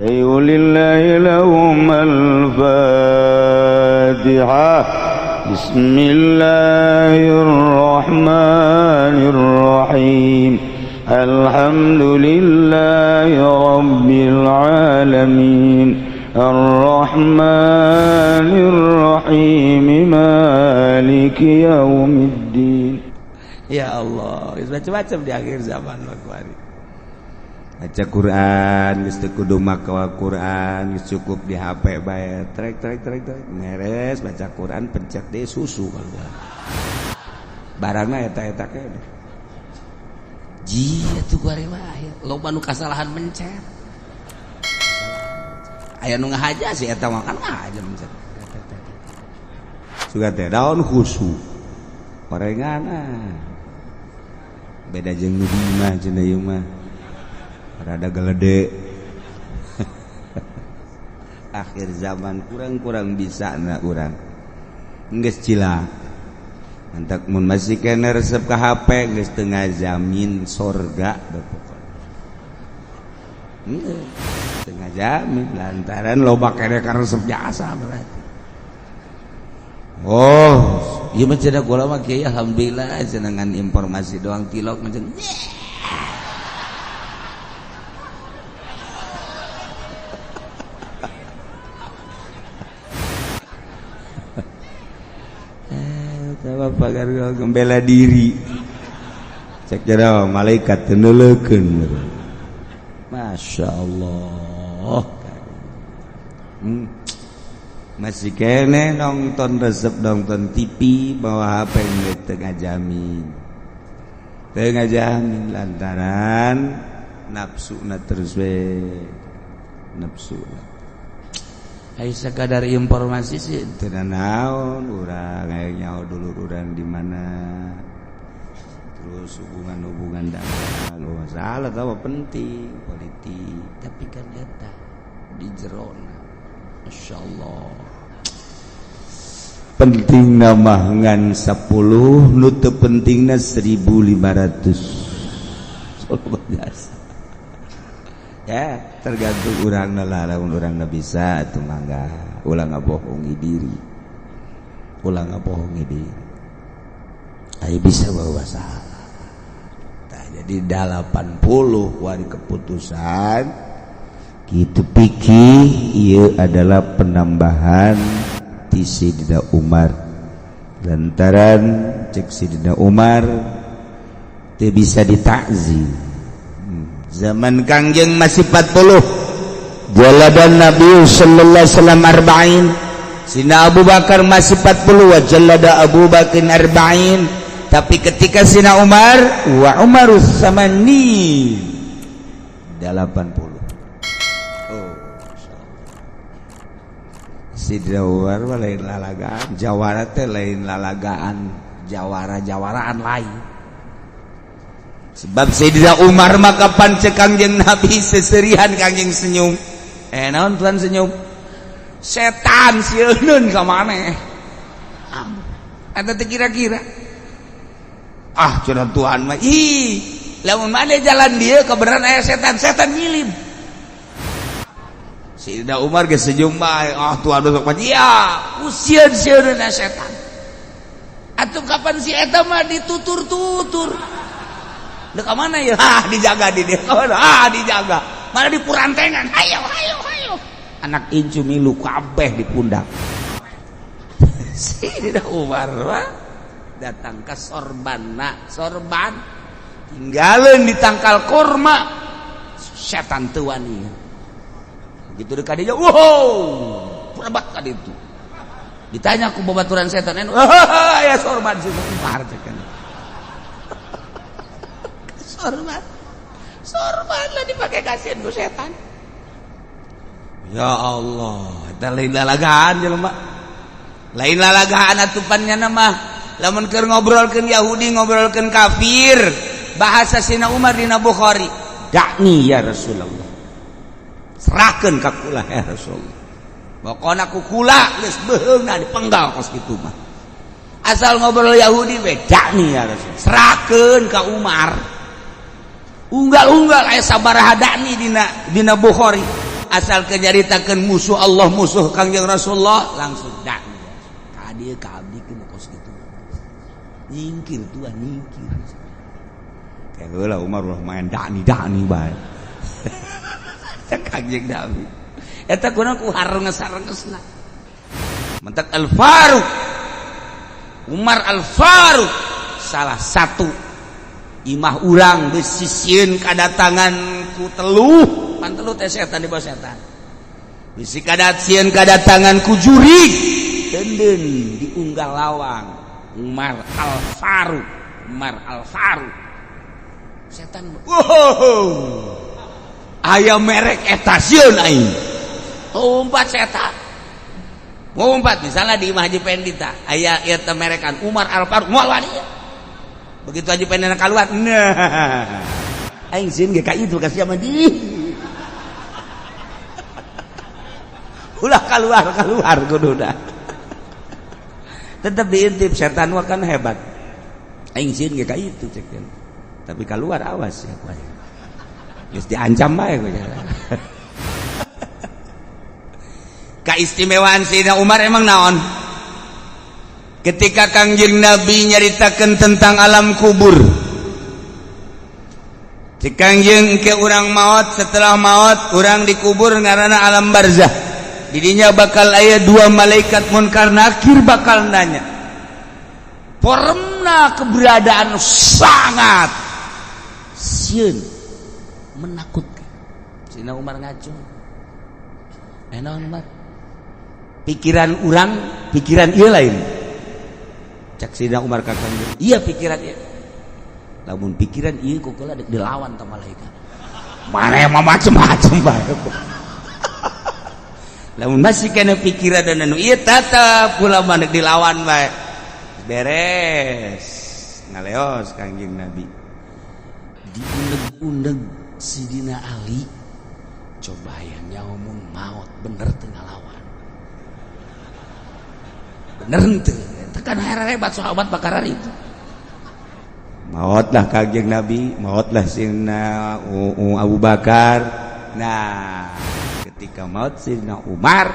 lillahi lahumul Fatihah. Bismillahirrahmanirrahim. Alhamdulillahi rabbil alamin. Ar-Rahmanir-Rahim. Maliki yaumiddin. Ya Allah, macam-macam di akhir zaman waktu baca Quran, geus teu kudu maca Quran, geus cukup di HP bae. Trek meres baca Quran pencet deui susu kalau. Barangna eta-eta ke. Ji atuh kuari mah loba nu kasalahan mencet. Aya nu ngahaja sih eta mah kan ngahaja mencet. Suga teh daun khusu. Orengana. Beda jeung nu di mah cenah ieu mah. Rada gelede. Akhir zaman kurang bisa na urang. Geus cilak. Antak mun masih kene resep ka HP geus teu ngajamin sorga da pokona. Teu ngajamin lantaran loba kene ka resep jasa berarti. Oh, ieu mah cenah kula mah kieu alhamdulillah cenah informasi doang tilok macam pagar gembela diri cek jero malaikat teneulekeun Masya Allah masih kene nonton resep nonton TV bawa HP teu ngajamin lantaran nafsuna terus we nafsuna. Ai sakadar informasi sih teu naon urang aya nyaho dulu urang di mana terus hubungan dagang masalah tahu penting politik tapi kan eta di jerona masyaallah penting nama ngan 10 nu teu pentingna 1500 biasa ya tergantung urangna lah lamun urangna bisa atuh mangga ulah ngabohongi diri ai bisa bawa salah tah jadi 80 wari keputusan kitu pikir ieu adalah penambahan ti Sayyidina Umar lantaran cek Sayyidina Umar teu bisa ditakzim zaman Kangjeng masih 40 jaladan Nabi sallallahu alaihi wasallam arba'in Sina Abu Bakar masih 40 wa jalada Abu Bakar arba'in tapi ketika Sina Umar wa Umarus samani 80 Sidra Umar lain lalagaan jawara teh lain lalagaan jawaraan lain sebab Sayyidina Umar maka pancek Kangjeng Nabi seserihan Kangjeng senyum naon tuan senyum setan sieun ka maneh eta teh kira-kira cenah Tuhan mah lamun maneh jalan dieu kebenaran aya setan ngilim Sayyidina Umar geus senyum bae Tuhan besok mah usieun setan atuh kapan si eta mah ditutur-tutur da ka mana ya dijaga di dia dijaga mana di purantengan hayo anak incu milu kabeh di pundak Sayyidina Umar datang ke sorban tinggalin di tangkal kurma setan teu wani begitu dekat dia perebat ka ditu ditanya ku babaturan setan ya sorban si Umar cekan sorban lah dipakai kasihan ku setan ya Allah eta lain lalagaan jelema lain lalagaan atupannya nama lamun keur ngobrolkeun Yahudi ngobrolkeun kafir bahasa Sina Umar dina Bukhari dakni ya Rasulullah serahkeun ka kula ya Rasulullah pokona ku kula geus beheungna dipenggal kos kitu mah asal ngobrol Yahudi we dakni ya Rasul serahkeun ka Umar unggal aya sabaraha dakni dina Bukhari asal kenyaritakeun musuh Allah musuh Kangjeng Rasulullah langsung dak ka dieu ka abdi ke kos kitu nyingkir tuh nyingkir kayak heula Umar ulah main dani bae Kangjeng Nabi eta kunaon ku harenges-harengesna mentak Al-Faruq Umar Al-Faruq salah satu imah urang besisieun kadatangan ku teluh pan teluh teh setan di bawah setan bisi kadatsieun kadatangan ku jurig deundeun diunggal lawang Umar Al-Faruq setan wow aya merek eta sieun aing umpat setan ngumpat misalnya di imah Haji Pendita aya ieu teh merekan Umar Al-Faruq moal wani begitu Haji Pendita keluar nah aing sieun ge ka itu ka sia mah di ulah keluar kuduna tetap diintip setan mah kan hebat aing sieun ge ka itu cek tapi keluar awas ya kuy geus diancam bae kuy kaistimewaan Sayyidina Umar emang naon ketika Kangjeng Nabi nyaritakeun tentang alam kubur cik Kangjeng ke urang maot setelah maot urang dikubur ngaranna alam barzah didinya bakal aya dua malaikat munkar nakir bakal nanya poremna keberadaan sangat sieun menakutkan Sayyidina Umar ngaco naon Umar pikiran urang pikiran ieu lain cak Sayyidina Umar ka Kangjeng iya pikiran ieu lamun pikiran ieu kukulah dilawan ta malaikat mana mah macem-macem bae lamun masih kena pikiran dan anu ieu tetep kula mah dilawan bae beres ngaleos Kangjeng Nabi diundeg-undeg Sidina Ali coba yang nyamun maut bener tengah lawan bener ente tekan hebat sahabat bakar itu mautlah Kangjeng Nabi mautlah Sidina Abu Bakar nah ketika maut Sidina Umar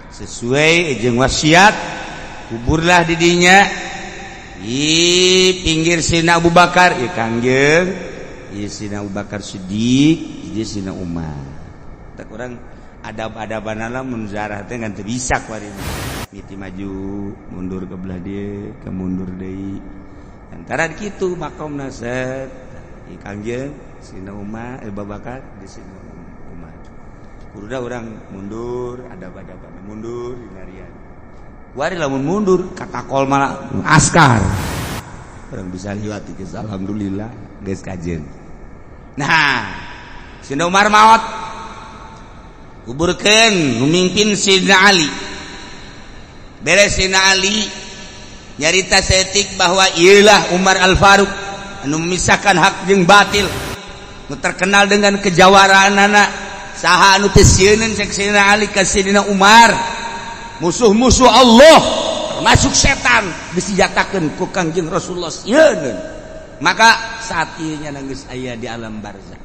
sesuai jeung wasiat kuburlah didinya di pinggir Sidina Abu Bakar ya Kangjeng ya Sidina Abu Bakar Siddiq dia Sidina Umar tak orang adab-adabanana munzarah teh ngan teu bisa kuari miti maju mundur ke belah dia ke mundur deui antara kitu makomna set di Kangjeng Sidina Umar Abu Bakar di Sidina Umar kuruda urang mundur adab-adabana mundur dinarian kuari lamun mundur katakol malah askar orang bisa liwat geus alhamdulillah geus kajeun nah Sidina Umar maot kuburkeun numimpin Sidina Ali beres Sidina Ali nyarita setik bahwa ieulah Umar Al-Faruq anu memisahkan hak jeung batil nu terkenal dengan kejawaraanana saha anu teu sieun cek Sidina Ali ka Sidina Umar musuh-musuh Allah termasuk setan disijatakeun ku Kangjeng Rasulullah sieun maka saat ieu nya geus aya di alam barzakh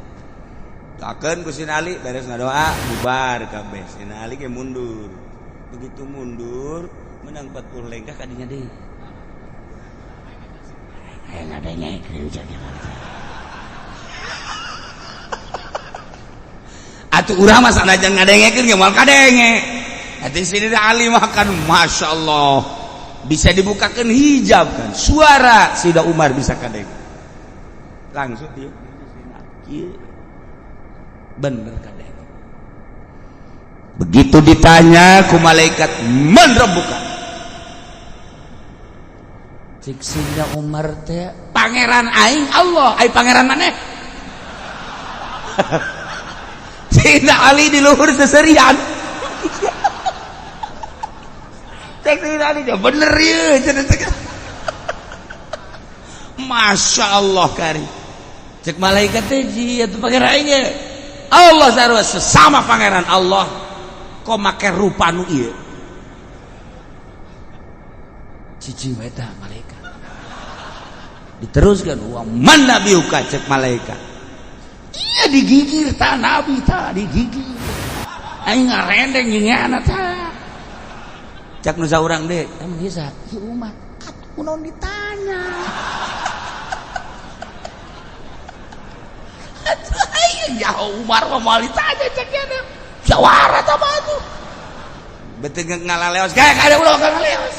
takeun ku Sidina Ali beres ngadoa bubar kabeh Sidina Ali ge mundur begitu mundur menang 40 lengkah kadinya deui aya ngadenge keur jadi atuh urang mah sanajan ngadengekeun ge moal kadenge atuh Sidina Ali mah kan masyaallah bisa dibukakeun hijab kan suara Sidina Umar bisa kadenge langsung dia bener kadang begitu ditanya ku malaikat man rabbuka cik Sidina Umar teh pangeran aing Allah ai pangeran maneh Sidina Ali di luhur seserian cik Sidina Ali bener ieu Masya Allah kari cek malaikat teh atuh pangeran aing Allah sarua sesama pangeran Allah kok make rupa nu ieu cicing eta malaikat diteruskan wa man nabiuka cek malaikat iya digigir ta nabi ta digigir aing ngarendeng jeung nyana tah. Cak nu saurang deui, emang ieu saha? Ieu Umar. Atuh kunaon ditanya. Atuh aing jauh Umar mah moal ditanya cak nya. Jawara tah mah atuh. Beuteung ngalaleos, kae kada ulah ngaleos.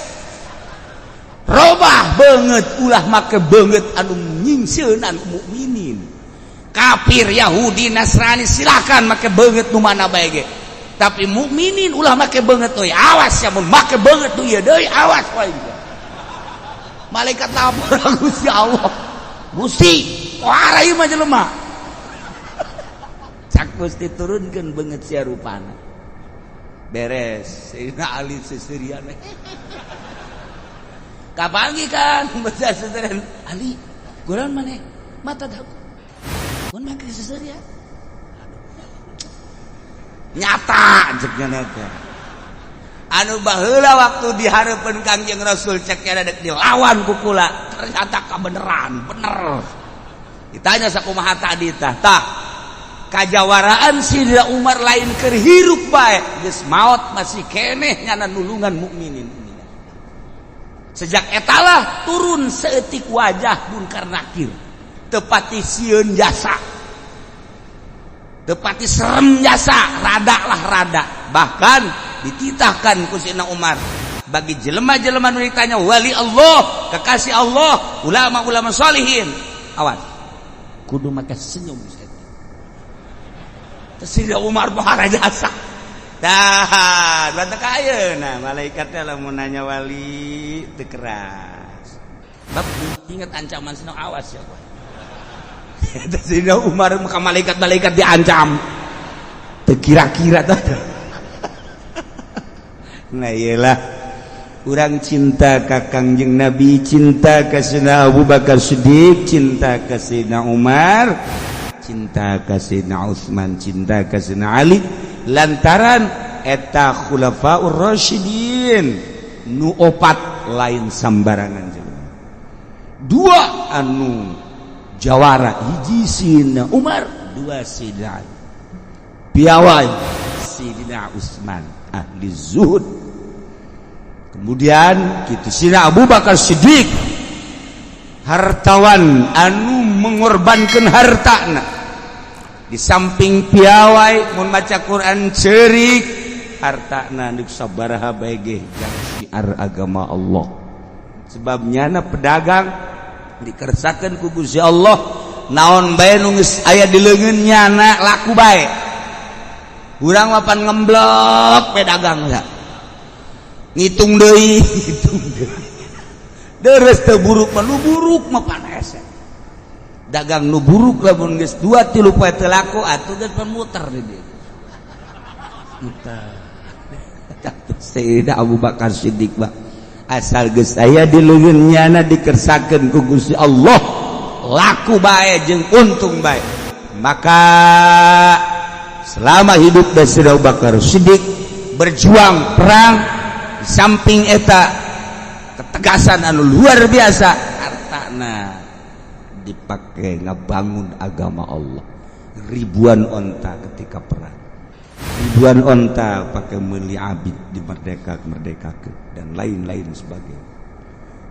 Robah banget ulah make banget anu nyingseun mukminin. Kafir, Yahudi, Nasrani silakan make banget nu mana bae ge. Tapi mukminin ulah make banget euy. Awas ya mun make banget tu ieu deui awas wae. Malaikat lapor Gusti Allah. Gusti, wara ieu mah jelema. Cak Gusti turunkeun banget sia rupana. Beres, Sayyidina Ali seserian. Kapangi kan baca seserian Ali, kunaon maneh? Mata dagu. Mun make seserian. Nyata ceknya teh anu baheula waktu dihareupeun Kangjeng Rasul ceknya dek dilawan ku kula ternyata kabeneran bener ditanya sakumaha tadi tah kajawaraan Sidina Umar lain keur hirup bae geus maot masih keneh nyana nulungan mukminin sejak etalah turun seetik wajah Munkar Nakir teu pati sieun jasa tepati serem jasa rada bahkan dititahkan ku Sidina Umar bagi jelema-jelema nu ditanya wali Allah kekasih Allah ulama-ulama sholihin awas kudu make senyum Sidina Umar bahara jasa dah banta ka ayeuna malaikat teh lamun nanya wali teu keras bab inget ancaman Sidina awas ya Sidina Umar maka malaikat-malaikat diancam terkira-kira tuh. Nah iyalah urang cinta ka Kangjeng Nabi, cinta ka Sayyidina Abu Bakar Siddiq, cinta ka Sayyidina Umar, cinta ka Sayyidina Utsman, cinta ka Sayyidina Ali lantaran eta khulafaur rasyidin nu opat lain sambarangan jelema. Dua anu jawara hiji Sidina Umar, dua Sidina Ali. Piawai Sidina Utsman ahli zuhud. Kemudian kitu Sidina Abu Bakar Siddiq hartawan anu mengorbankan hartana. Di samping piawai mun maca Quran ceurik hartana nu sabaraha bae ge jang syiar agama Allah. Sebab nyana pedagang dikersakan ku Gusti Allah naon bae nu geus aya di leungeun nyana laku bae urang mah pan ngemblok pedagang ya ngitung deui deres teu buruk mah nu buruk mah pan hese dagang nu buruk lamun geus 2-3 poe teu laku atuh geus muter di dieu muter Sayyidina Abu Bakar Siddiq bah asal geus aya di leungeun nyana dikersakeun ku Gusti Allah laku bae jeung untung bae maka selama hidup Sayyidina Abu Bakar Siddiq berjuang perang di samping eta ketegasan anu luar biasa hartana dipake ngabangun agama Allah ribuan onta ketika perang ribuan onta pakai meuli abid dimerdekakeun dan lain-lain sebagainya.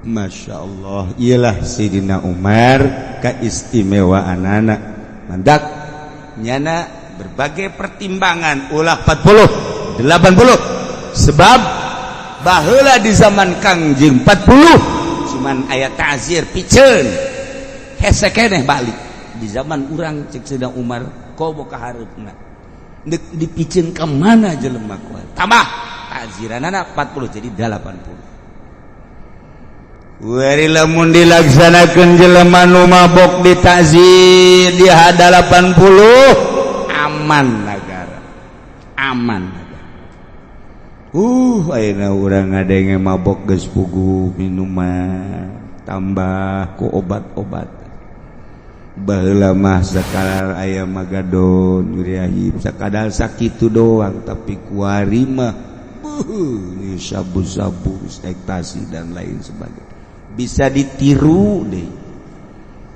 Masya Allah ialah Sayyidina Umar keistimewaanana mandak nyana berbagai pertimbangan ulah 40 80 sebab baheula di zaman Kangjeng 40 cuman aya ta'zir piceun hese keneh balik di zaman urang cek Sayyidina Umar komo ka hareupna deuk dipiceun ka mana jelema kuat tambah ta'ziranana 40 jadi 80 wari lamun dilaksanakeun jelema nu mabok di ta'zir di 80 aman negara aman ayeuna urang ngadenge mabok geus puguh minuman tambah ku obat-obat baheula mah sakadar aya magadon nyuriahib sakadar sakitu doang tapi kuari mah sabu-sabu ekstasi dan lain sebagainya bisa ditiru deh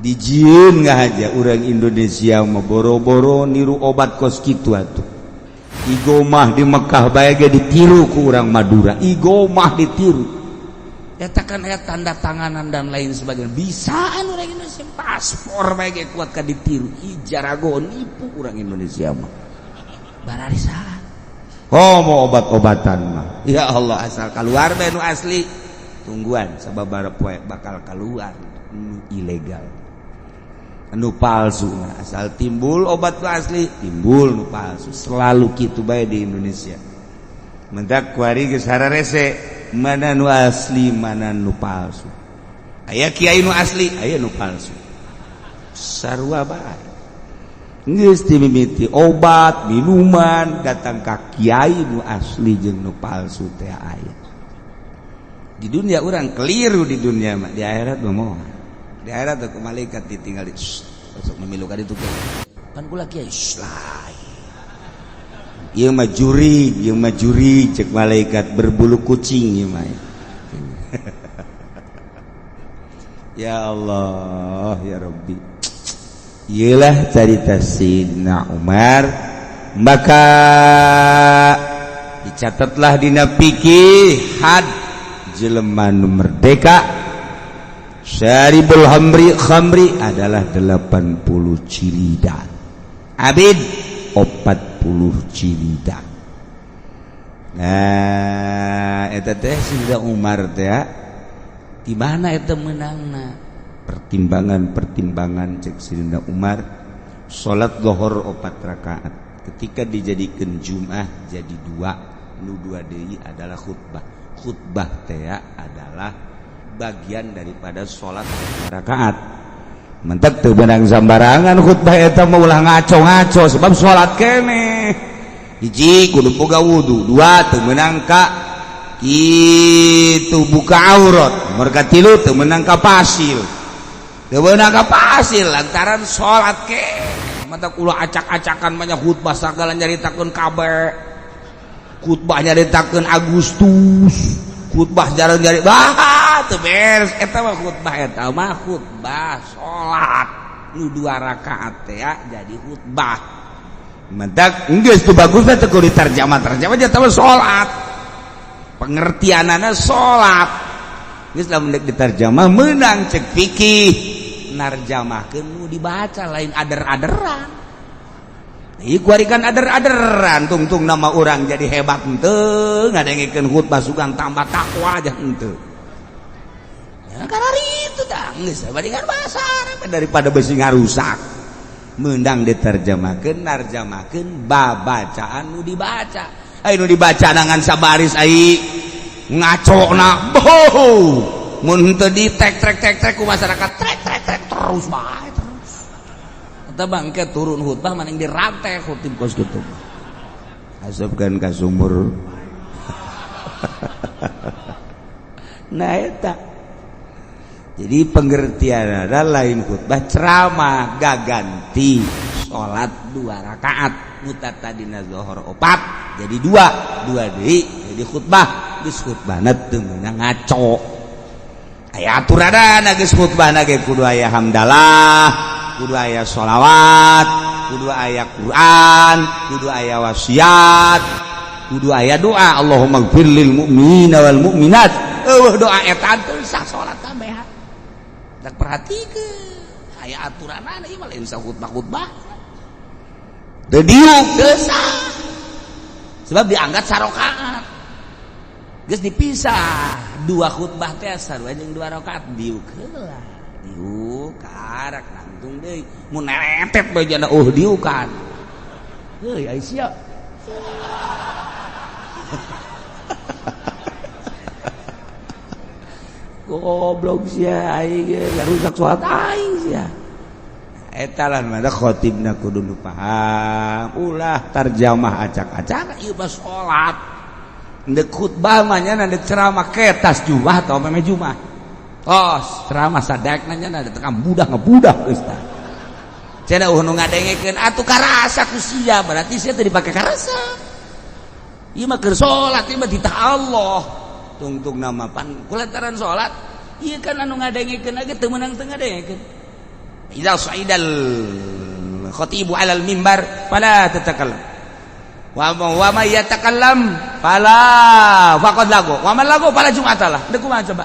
dijieun ngahaja urang Indonesia mah boro-boro niru obat kos kitu atuh Igomah di Mekah bae ge ditiru ku urang Madura. Igomah ditiru. Eta kan aya tanda tanganan dan lain sebagainya. Bisaan urang Indonesia paspor bae ge kuat ka ditiru. Ijarago nipu urang Indonesia mah. Bararisan. Mau obat-obatan mah. Ya Allah asal keluar bae nu asli. Tungguan sababaraha poe bakal keluar ilegal. Nu palsu asal timbul obat nu asli timbul nu palsu selalu kitu bae di Indonesia. Mentak kuari geus hararese mana nu asli mana nu palsu. Aya kiai nu asli aya nu palsu. Sarua bae. Geus timimiti obat minuman datang ka kiai nu asli jeung nu palsu teh aya. Di dunia urang keliru di dunia mah di akhirat mah moal. Di akhirat tuh malaikat ditinggal besok memilu ka ditu pan kula kiai lain ieu mah juri cek malaikat berbulu kucing ieu mah ya Allah ya Rabbi ieulah cerita Sidna Umar maka dicatatlah dina fikih had jelema nu merdeka syaribul khamri adalah 80 ciridan. Abid 40 ciridan. Nah, eta teh Sidna Umar teh di mana eta menangna? Pertimbangan cek Sidna Umar salat zuhur 4 rakaat. Ketika dijadikeun Jumat jadi 2, nu 2 deui adalah khutbah. Khutbah teh adalah bagian daripada sholat rakaat. Mentek teu beunang sambarangan khutbah eta mah ulah ngaco-ngaco sebab sholat keneh. Hiji kudu boga wudu, 2 teu meunang ka kitu buka aurat, nomor katilu teu meunang ka pasil. Teu meunang ka pasil lantaran sholat keneh. Mentek ulah acak-acakan banyak khutbah sagala nyaritakeun kabeh. Khutbah nyaritakeun Agustus. Khutbah jarang jari teu beres eta mah khutbah salat nu 2 rakaat teh jadi khutbah. Mentak geus teu bagus teh kudu ditarjamah nya teh salat. Pengertianana salat. Geus lamun deuk ditarjamah meunang cek fikih narjamahkeun nu dibaca lain ader-aderan. Ieu kuarikan ader-aderan tungtung nama orang jadi hebat henteu ngadengikeun khutbah sugan tambah takwa aja henteu. Ya karena itu dah geus bandingan bahasa Arab daripada besi ngarusak. Meundang diterjemahkeun narjamahkeun babacaan nu dibaca. Ai nu dibaca dengan sabaris ai ngacona boh. Mun henteu ditek-trek ku masyarakat trek terus bae. Bangke turun khutbah maning dirantai khutib kos gitu asupkan ka sumur nah eta jadi pengertian ada lain khutbah ceramah gaganti sholat 2 rakaat mutatadina zuhur 4 jadi 2 deui jadi khutbah geus khutbahna teu meunang ngaco aya aturanna geus khutbahna ge kudu aya hamdalah kudu aya sholawat, kudu aya Quran, kudu aya wasiat, kudu aya doa Allahumma ighfir lil mu'minina wal mu'minat. Doa eta teh sah salat kabeh. Tak perhatikeun aya aturanna ieu mah lain sa khutbah. Teu diuk teu sah. Sebab diangkat sarakaat. Geus dipisah 2 khutbah teh sarua jeung 2 rakaat diuk heula. Diuk karak nangtung deui mun neretet bae jana diukan heuy ai sia goblok sia aing ge rusak salat aing sia eta lah mah khatibna kudu nu paham ulah tarjamah acak-acak ieu mah salat ndek khutbah mah nya ndek ceramah ketas Jumat atau meme Jumat. Oh, ceramah sadak nanya ada tekam budak geus tah. Cenah nu ngadengkeun atuh karasa ku sia berarti sia teu dipake karasa. Ieu mah keur salat ieu mah ditah Allah. Tungtung nama pan kulantaran salat ieu kan anu ngadengkeunage teu meunang teu ngadengkeun. Idza sa'idal khatibu 'alal mimbar fala tatakallam. Wa may yatakallam fala faqad lagu. Wa man lagu fala jum'atalah. Deuk kumaha coba?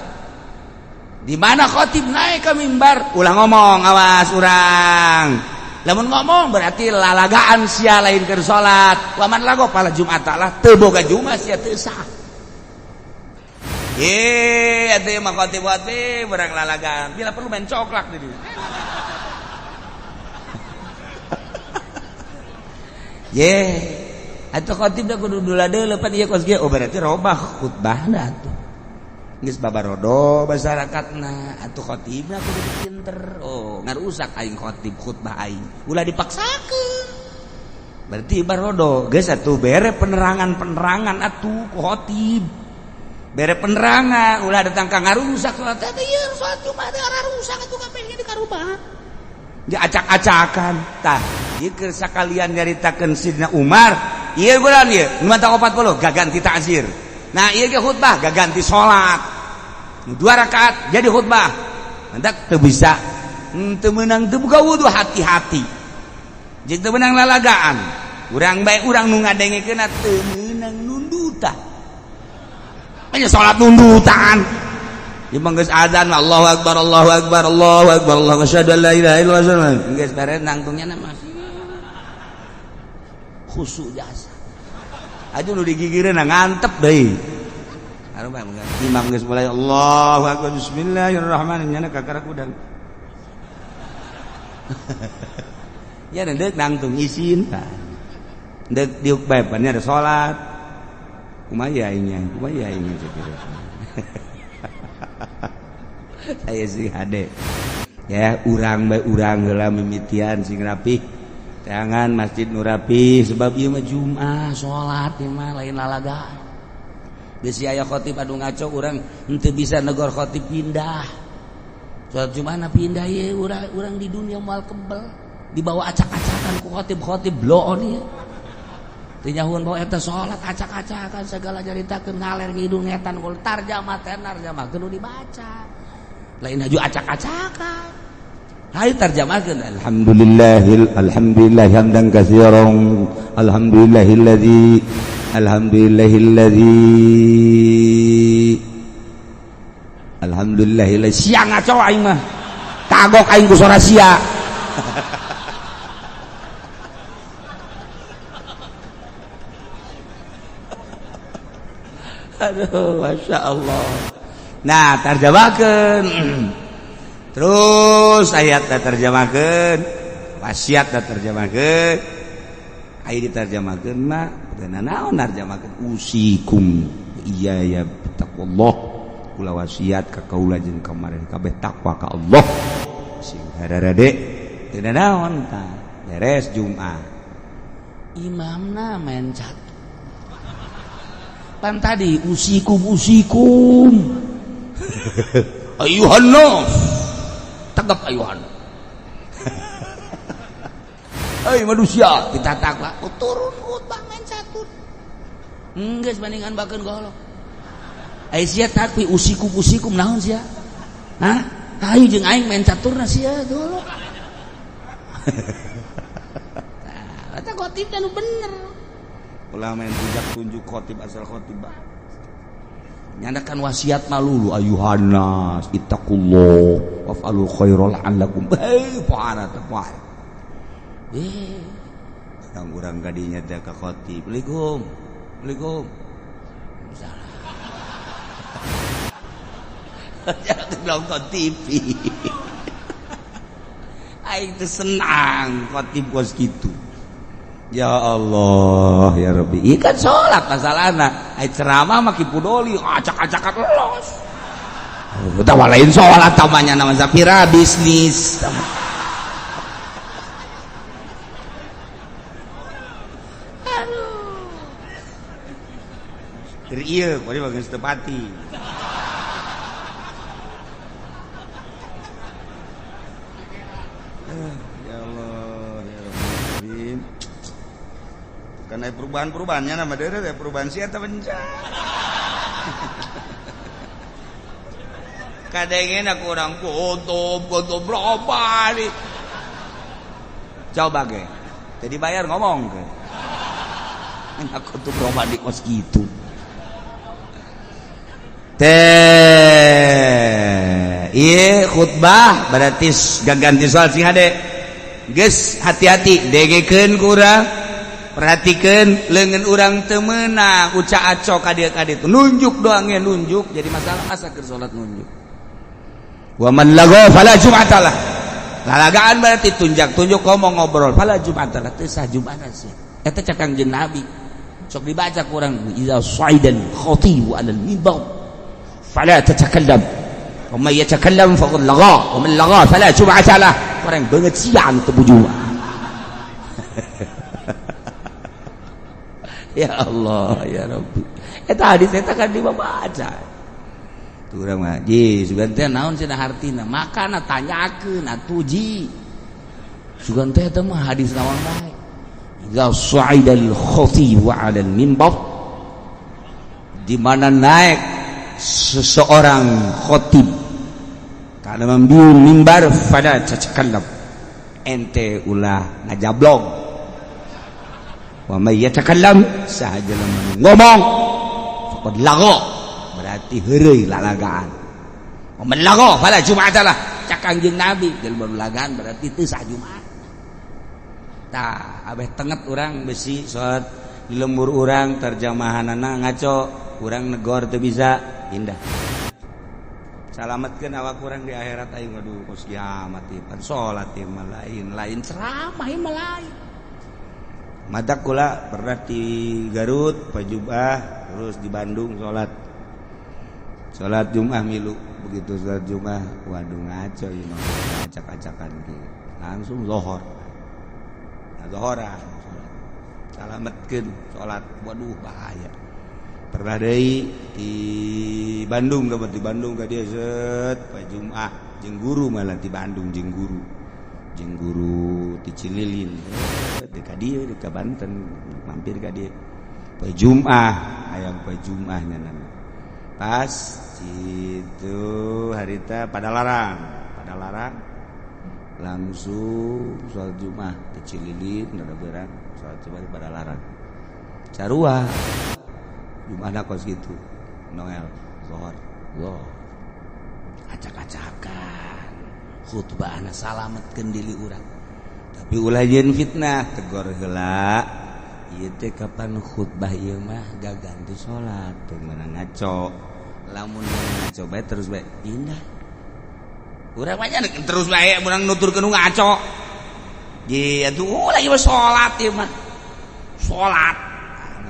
Di mana khatib naik ke mimbar, ulah ngomong, awas urang. Lamun ngomong berarti lalagaan sia lain keur salat. Wa man lagu fala jum'atalah, teu boga jumat sia teu sah. Atuh mah khatib berang lalagaan. Bila perlu main coklak di dieu. Atuh khatib da kudu dula-deuleuh pan ieu kos ge berarti robah khutbahna atuh. Geus babarodo masyarakatna atuh khatibna kudu pinter. Ngarusak aing khatib khutbah aing. Ulah dipaksakeun. Berarti barodo geus atuh bere penerangan atuh ku khatib. Bere penerangan ulah datang ka ngarusak salat teh ieu salat Jumat rusak atuh kapengnya di karubah. Dia acak-acakan tah ieu keur sakalian nyaritakeun Sidna Umar ieu bulan ieu nu mantap 40 gaganti ta'zir. Nah ieu ge khutbah gaganti salat 2 rakaat jadi khutbah mentak teu bisa teu meunang teu boga wudu hati-hati jeung teu meunang lalagaan urang bae urang nu ngadengekeunna teu meunang nundutan aya salat nundutan. Imang geus adzan Allahu akbar Allahu akbar Allahu akbar Allahu asyhadu an la ilaha illallah geus bare nangtungnya na masih khusyuk jasa. Aju nu digigireun ngantep deui. Aruba imam geus mulai Allahu akbar bismillahirrahmanirrahim nya kakara kudang. Ya deuk nangtung isin. Deuk diuk bae pan ada salat. Kumaha aing sakira. Saya sih hade ya urang bae urang heula mimitian sing rapih jangan masjid nu rapih sebab ieu mah Jumat salat ieu mah lain lalagaan geus aya khatib anu ngaco urang henteu bisa negor khatib pindah salat Jumat pindah ieu urang di dunia moal kebel dibawa acak-acakan ku khatib bloon ieu teu nyahuan bawa eta salat acak-acakan segala jaritakeun ngaler ke hidung ngetan kul tarjamah kudu dibaca lain haju acak-acakan. Hayu tarjamahkeun alhamdulillah hamdan katsiran alhamdulillahilladzi sia ngaco aing mah kagok aing ku suara sia. Aduh masya Allah. Nah tarjamakeun terus ayat terjemahkeun wasiat terjemahkeun aya ditarjamakeun mah dana naon narjamakeun usikum iya ya taqwallah kula wasiat ka kaula jeung kamaren kabeh takwa ka Allah sing hararade teu naon tah beres Jumat imamna main catur pan tadi usikum ayuhan nas tegap ayuhan manusia kita takwa turun khutbah main catur geus bandingan bakeun golok ai sia takwi usikum naon sia ayo jeung aing main caturna sia golok eta khotib anu bener ulah main tunjuk khotib asal khotib nyandakan wasiat malulu ayuhannas ittaqullah waf'alul khairal la'allakum pohana tepah urang gadinya teh ka khatib assalamualaikum jangan nonton TV aing teh senang khatib kos kitu. Ya Allah ya Rabbi ikan sholat masalahna ai ceramah mah kipudoli acak-acakan los utawa lain sholat tamanya nama sapira bisnis aduh dari ieu bari bageus tepati ya Allah ya Rabbi karena perubahan-perubahannya nama dere ya perubahan sia teh bencana. Kadengen aku orang kutub berapa nih. Coba ge. Jadi bayar ngomong ke. Aku tuh berobat di kos gitu. Iya khutbah berarti ganti soal sih hade. Geus hati-hati degekeun kurang, perhatikan leungeun urang teu meunang uca acok kadieu tuh nunjuk doangnya nunjuk jadi masalah asa keur salat nunjuk. Wa man lagha fala jum'atalah. Lalagaan berarti tunjuk ngomong ngobrol fala jum'atalah teu sah Jumatna sih. Eta cakang jeung Nabi. Sok dibaca kurang iza sa'idan khatibu 'alal minbar fala tatakallam. Wa may yatakallam faqad lagha wa man lagha fala jum'atalah. Orang banget siang tebuju. Ya Allah ya Rabbi. Eta hadis eta kan dibaca. Tu urang mah ji sugan teh naon cenah hartina? Makana tanyakeun atuh ji. Sugan teh eta mah hadis naon bae. Idza sa'idal khatib 'alal minbar di mana naik seseorang khatib kana membiun mimbar pada cacakallab ente ulah ngajablog wa may yatakallam sahaja lamun ngomong faqad lagha berarti heureuy lalagaan wa man lagha fala jum'atalah cakang jeung Nabi jelema lalagaan berarti teu sah Jumat tah abeh tenget urang besi salat di lembur urang terjemahanana ngaco urang negor teu bisa indah salametkeun awak urang di akhirat aing waduh kos kiamat ieu pan salat ieu mah lain ceramah ieu mah lain madak kula pernah di Garut Pajubah terus di Bandung salat Jumat milu begitu salat Jumat waduh ngaco ieu mah acak-acakan kieu langsung zuhur zuhuran salametkeun salat waduh bahaya pernah deui di Bandung dapat di Bandung ka dieu set poe Jumat jeung guru malah di Bandung jeung guru di Cililin dekat dieu di Banten mampir ka dieu poe Jumat hayang poe Jumat nyanan pas itu harita pada larang langsung salat Jumat di Cililin ada beurang salat Jumat pada larang sarua Jumat kos gitu Noel Zohor acak-acakan khutbah anak salametkeun diri urang tapi ulah jeung fitnah tegor heula ieu teh kapan khutbah ieu mah gaganti salat teu meunang ngaco lamun ngaco bae terus bae indah urang mah nya terus bae meunang nuturkeun ngaco ye atuh lagi salat ieu mah salat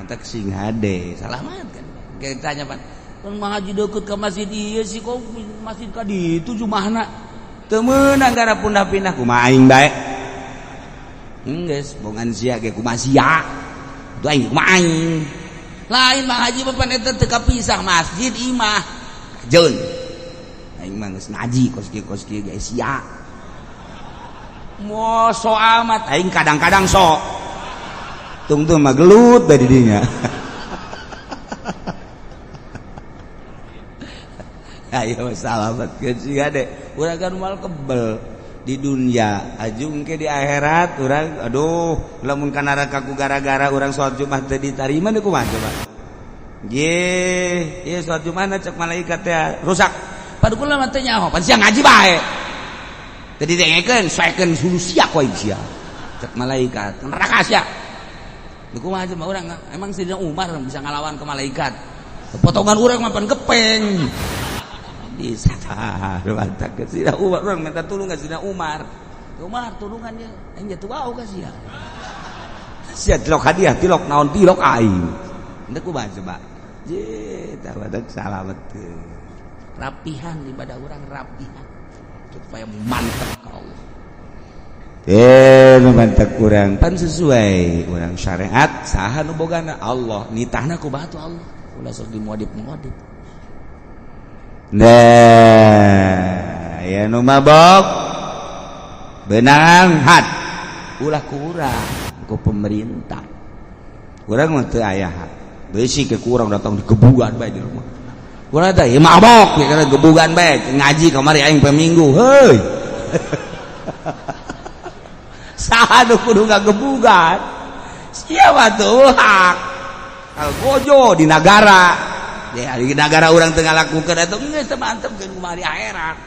tak sing hade salamat kan kita tanya pan mah haji deukeut ka masjid ieu sih kok masjid ka ditu jumahna teu meunang gara pindah-pindah kumaha aing bae geus bongan sia ge kumaha sia tu aing kumaha aing lain mah haji pan eta teu kapisah masjid imah jeun aing mah geus ngaji kos kieu ge sia moal so amat aing kadang-kadang sok tunggu mah gelut dari dinya. Ayo salamet ke si gade. Urang kan mal kebel di dunia, ajung ke di akhirat urang aduh lamun ka neraka ku gara-gara urang salat Jumat teu ditarima deui kumaha coba. Ieu salat Jumatna cek malaikat teh rusak. Padahal mah teh nyaho, pan sia ngaji bae. Teu didengekeun, saekeun sulusia ku aing sia. Cek malaikat, neraka sia. Kumaha aja mah urang emang Sayyidina Umar bisa ngalawan ke malaikat. Potongan urang mah pan gepeng. Bisa tah mantap ke Sayyidina Umar urang minta tulung ka Sayyidina Umar. Umar tulungan dia aing jatuh bau ka sia. Sia tilok hadiah tilok naon tilok aing. Endeu kumaha coba. Je tah badak salamet teh. Rapihan ibadah urang rapihan. Supaya mantap ka Allah. Mantap kurang pan sesuai kurang syariat saha nu bogana Allah nitahna ku batu Allah ulah sok dimodif nah ya nu mabok benang hat ulah kurang ku pemerintah kurang mah teu aya hat beusi ke kurang datang digebugan bae di rumah urang teh ieu mabok ya kana gebugan bae ngaji kamari aing peminggu heuy saha nu kudu ngagebugan sia mah tuh hak algojo di negara. Ya di negara orang tengah lakukan itu geus teu mantep keun kumaha di akhirat.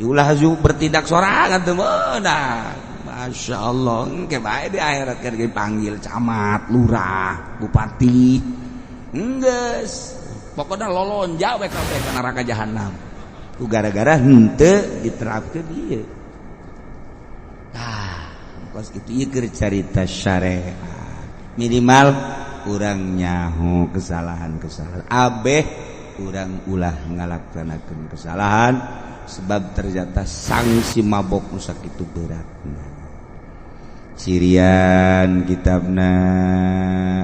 Ulah haju bertindak sorangan teu meunang. Masya Allah, engke bae di akhirat kan dipanggil camat, lurah, bupati. Enggeus. Pokoknya lolonja we kabeh ka neraka jahanam. Ku gara-gara henteu diterapkeun ieu. Tah, kos kitu ieu keur carita syariat. Minimal urang nyaho kesalahan-kesalahan. Abeh urang ulah ngalaksanakeun kesalahan sebab ternyata sanksi mabok nu sakitu beratna. Sirian kitabna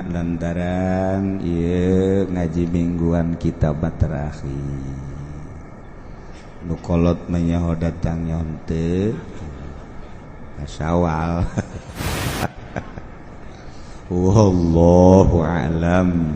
lantaran ieu ngaji mingguan kitab terakhir. Nu kolot menyaho datang nyonte Syawal. Wallahu a'lam.